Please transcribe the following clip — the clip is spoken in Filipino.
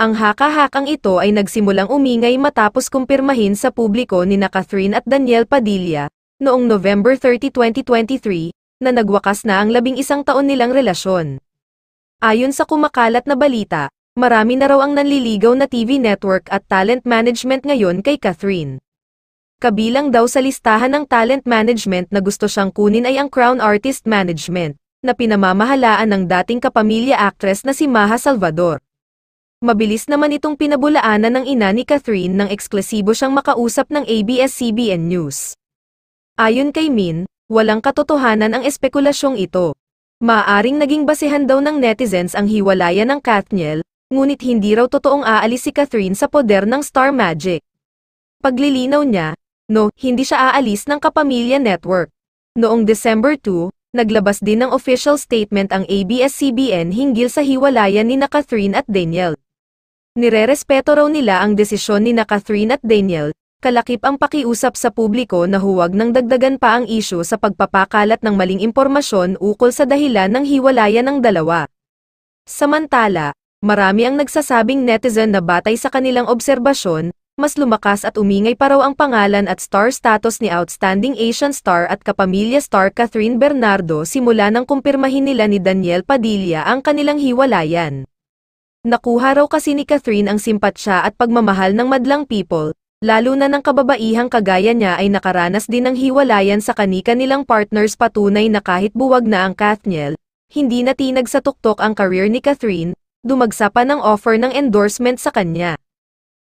Ang haka-hakang ito ay nagsimulang umingay matapos kumpirmahin sa publiko ni Catherine at Daniel Padilla, noong November 30, 2023, na nagwakas na ang 11 taon nilang relasyon. Ayon sa kumakalat na balita, marami na raw ang nanliligaw na TV network at talent management ngayon kay Catherine. Kabilang daw sa listahan ng talent management na gusto siyang kunin ay ang Crown Artist Management, na pinamamahalaan ng dating kapamilya actress na si Maha Salvador. Mabilis naman itong pinabulaanan ng ina ni Catherine nang eksklusibo siyang makausap ng ABS-CBN News. Ayon kay Min, walang katotohanan ang espekulasyong ito. Maaaring naging basehan daw ng netizens ang hiwalayan ng Kathniel, ngunit hindi raw totoong aalis si Catherine sa poder ng Star Magic. Paglilinaw niya, no, hindi siya aalis ng Kapamilya Network. Noong December 2, naglabas din ng official statement ang ABS-CBN hinggil sa hiwalayan ni Catherine at Daniel. Nirerespeto raw nila ang desisyon ni Catherine at Daniel, kalakip ang pakiusap sa publiko na huwag nang dagdagan pa ang isyu sa pagpapakalat ng maling impormasyon ukol sa dahilan ng hiwalayan ng dalawa. Samantala, marami ang nagsasabing netizen na batay sa kanilang obserbasyon, mas lumakas at umingay pa raw ang pangalan at star status ni Outstanding Asian Star at Kapamilya Star Catherine Bernardo simula nang kumpirmahin nila ni Daniel Padilla ang kanilang hiwalayan. Nakuha raw kasi ni Catherine ang simpatsya at pagmamahal ng madlang people, lalo na ng kababaihang kagaya niya ay nakaranas din ng hiwalayan sa kani-kanilang partners. Patunay na kahit buwag na ang Kathniel, hindi natinag sa tuktok ang career ni Catherine, dumagsa pa ng offer ng endorsement sa kanya.